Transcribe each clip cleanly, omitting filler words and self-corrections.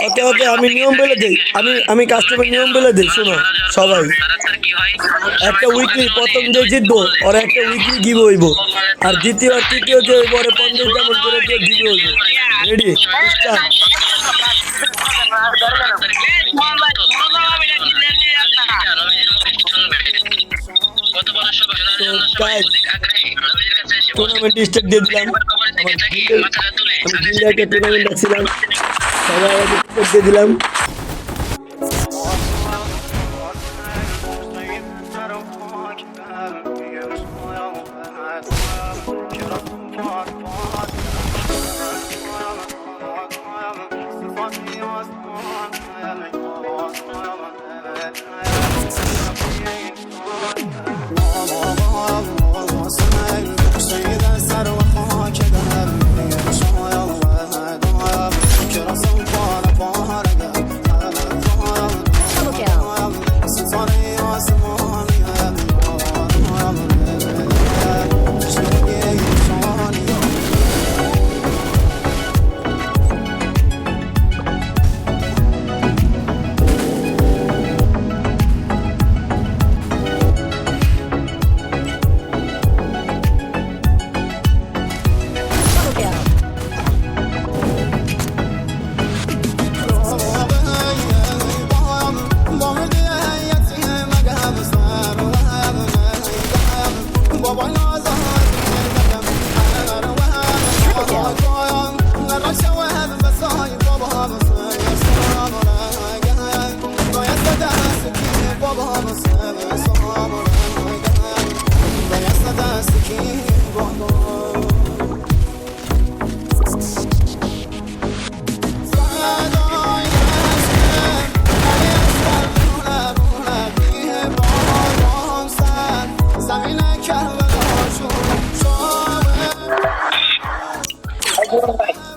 ওকে ওকে, আমি নিয়ম বলে দিই, আমি কাস্টমার নিয়ম বলে দিই, শোনো সবাই। একটা উইকলি প্রথম যে জিতবো ওর একটা উইকলি গিভ হইব, আর দ্বিতীয় আর তৃতীয় যে হইব ওরে 50 যেমন করে দিয়ে গিভ হইব। রেডি? স্টার্ট। টুর্নামেন্ট স্টার্ট দিয়ে দিলাম। আমি দিল্লি একটা টুর্নামেন্ট রাখছিলাম, সবাই আমাকে টিকিট দিয়ে দিলাম।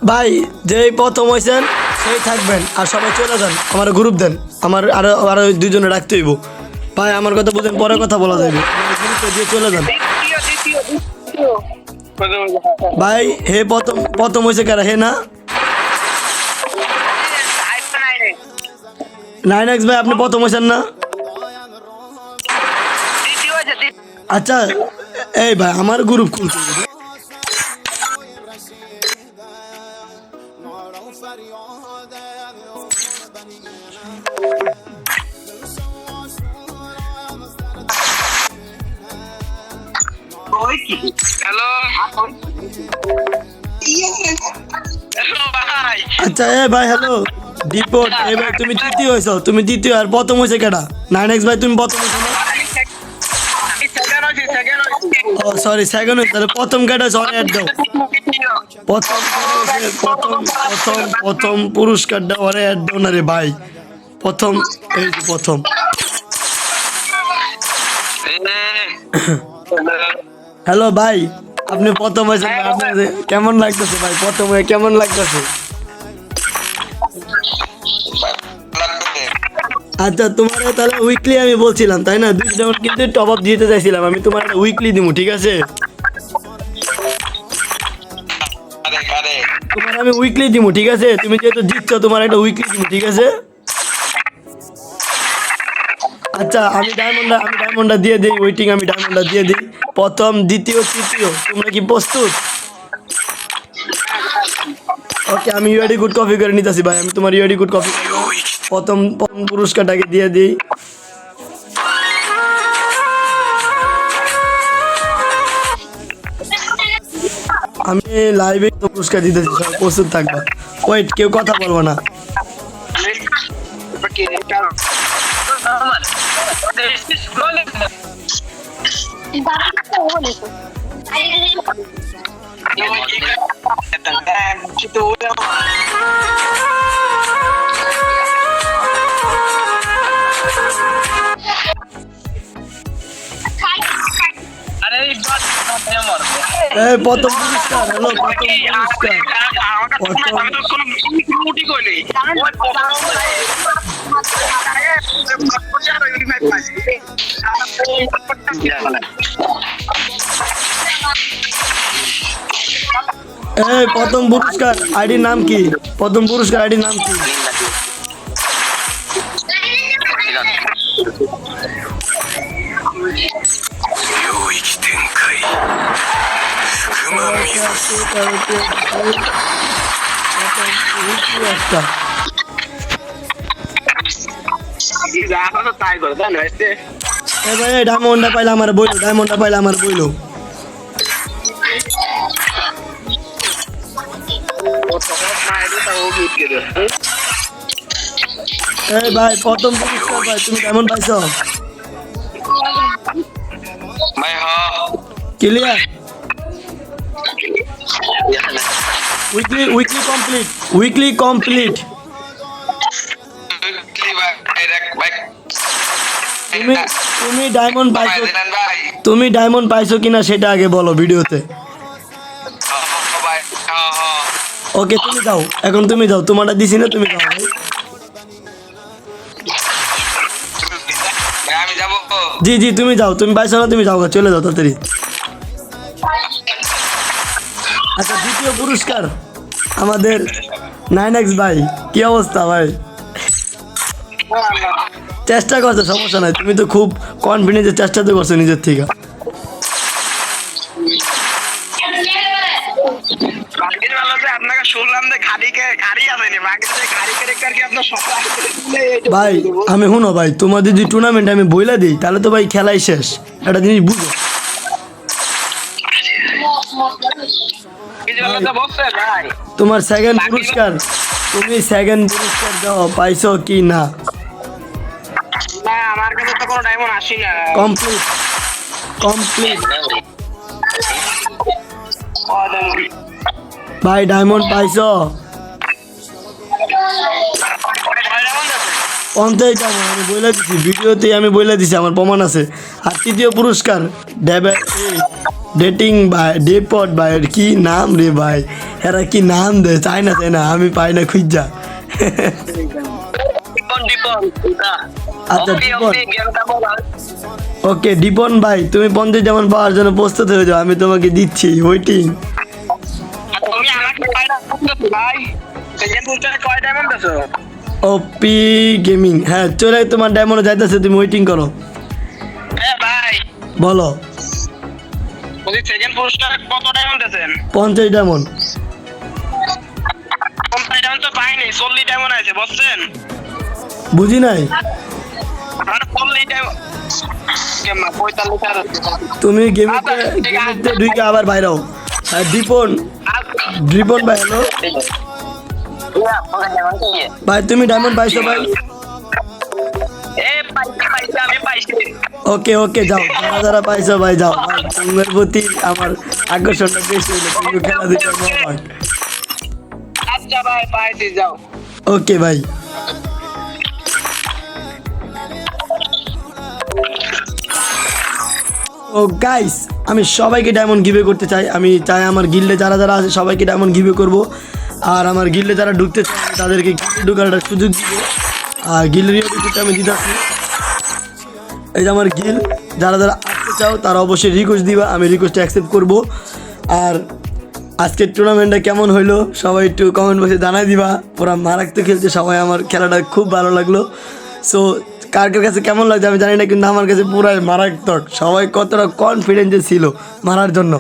ভাই যেই প্রথম হয়েছেন সেই থাকবেন, আর সবাই চলে যান, আমার গ্রুপ দেন, আমার আরো আরো দুজনে রাখতে হইব। ভাই আমার কথা বুঝেন, পরে কথা বলা যাবে, গ্রুপে দিয়ে চলে যান। ভাই হে প্রথম প্রথম হয়েছে কারা? হে না 9x ভাই, আপনি প্রথম হয়েছেন না? আচ্ছা এই ভাই আমার গ্রুপ খুলতে হবে। হ্যালো ভাই। আচ্ছা এ ভাই হ্যালো ডিপোর্ট। এই ভাই তুমি তৃতীয় হয়েছো, তুমি দ্বিতীয়, আর প্রথম হয়েছে কেডা? 9x ভাই তুমি প্রথম হয়েছো না? ও সরি সেকেন্ড হয়েছে, তাহলে প্রথম কেডা হয়েছে অ্যাড দাও। প্রথম প্রথম প্রথম প্রথম পুরস্কারটা ওরে অ্যাড দাও না রে ভাই। প্রথম এই যে প্রথম। হ্যালো ভাই আপনি প্রথম হয়েছেন, আপনার কেমন লাগতেছে ভাই? প্রথম হয়ে কেমন লাগতেছে? আচ্ছা তোমার তাহলে উইকলি আমি বলছিলাম তাই না, 2 ডাউন কিন্তু টপ আপ দিতে চাইছিলাম আমি, তোমার উইকলি দিব, ঠিক আছে? তোমার আমি উইকলি দিব, ঠিক আছে? তুমি যেহেতু জিতছো তোমার একটা উইকলি দিব, ঠিক আছে? আচ্ছা আমি ডায়মন্ডটা দিয়ে দিই, ওয়েটিং আমি ডায়মন্ডটা দিয়ে দিই, প্রথম দ্বিতীয় তৃতীয়। তোমরা কি প্রস্তুত? ওকে আমি ইউআইডি গুড কপি করে নিতেছি ভাই, আমি তোমার ইউআইডি গুড কপি প্রথম পুরস্কারটাকে দিয়ে দিই। আমি লাইভে তো পুরস্কার দিতেছি, সব প্রস্তুত থাকবে। ওয়েট, কেউ কথা বলবো না। প্রথম পুরস্কার, হ্যালো প্রথম পুরস্কার। এই প্রথম পুরস্কার আইডির নাম কি? প্রথম পুরস্কার আইডির নাম কি? একটা এ ভাই ডায়মন্ডটা পাইলে আমার বইলো, ডায়মন্ডটা পাইলে আমার বইলো। এই ভাই প্রথম পুরস্কার ভাই, তুমি ডায়মন্ড পাইছো? Clear? Weekly complete, weekly complete. তুমি তুমি ডায়মন্ড পাইছো, তুমি ডায়মন্ড পাইছো কিনা সেটা আগে বলো ভিডিওতে। ওকে তুমি যাও, এখন তুমি যাও, তোমারটা দিছি না, তুমি যাও ভাই। জি জি তুমি যাও, তুমি পাইছো না, তুমি যাও, চলে যাও তাড়াতাড়ি। আচ্ছা দ্বিতীয় পুরস্কার আমাদের 9x ভাই, কি অবস্থা ভাই? চেষ্টা করছো, সমস্যা নাই, তুমি তো খুব কনফিডেন্সে চেষ্টা তো করছো নিজের থেকে। ভাই আমি শুনো ভাই, তোমার যদি টুর্নামেন্ট আমি বইলা দিই তাহলে তো ভাই খেলাই শেষ, একটা জিনিস বুঝো। তোমার সেকেন্ড পুরস্কার, তুমি সেকেন্ড পুরস্কার দাও পাইছো কি না? আমার কাছে তো কোনো ডায়মন্ড আসি না। কমপ্লিট কমপ্লিট ভাই, ডায়মন্ড পাইছো? 50 ডায়মন্ড আমি বইলা দিছি ভিডিওতে, আমি বইলা দিছি, আমার প্রমাণ আছে। আর তৃতীয় পুরস্কার ডেটিং ভাই, ডেপট ভাই, কি নাম রে ভাই, এরা কি নাম দেয়, চাই না তাই না, আমি পাই না খুঁজা। আচ্ছা দীপন, ওকে দীপন ভাই, তুমি 50 ডায়মন্ড পাওয়ার জন্য প্রস্তুত হয়ে যাও, আমি তোমাকে দিচ্ছি, ওয়েটিং। ওপি গেমিং, হ্যাঁ চলে তোমার ডায়মন্ড যাইতেছে, তুমি ওয়েটিং করো। বলো 50 ডায়মন্ড। বুঝি নাই, তুমি গেমিংতে ঢুকে আবার বাইরেও। দীপন, দীপন ভাই হ্যালো ভাই, তুমি ডায়মন্ড পাইছো ভাই? ওকে ওকে যাও, যারা যারা পাইছো ভাই যাও, ভাই তোমার প্রতি আমার আকর্ষণটা বেশি হলো, তুমি খেলা দিতে ওকে ভাই। ও গাইস, আমি সবাইকে ডায়মন্ড গিভে করতে চাই, আমি চাই আমার গিল্ডে যারা যারা আছে সবাইকে ডায়মন্ড গিভে করব। আর আমার গিল্ডে যারা ঢুকতে চায় তাদেরকে গিল্ডে ঢুকার একটা সুযোগ দিব। আর গিল্ডের রিকোয়েস্ট আমি দিতেছি, এই যে আমার গিল্ড, যারা যারা আসতে চাও তারা অবশ্যই রিকোয়েস্ট দিবা, আমি রিকোয়েস্টটা অ্যাকসেপ্ট করব। আর আজকের টুর্নামেন্টটা কেমন হইলো সবাই একটু কমেন্ট বক্সে জানাই দিবা। পুরা মারাত্মক খেলছে সবাই, আমার খেলাটা খুব ভালো লাগলো। সো কার কার কাছে কেমন লাগছে আমি জানি না, কিন্তু আমার কাছে পুরাই মারাত্মক, সবাই কতটা কনফিডেন্সে ছিল মারার জন্য।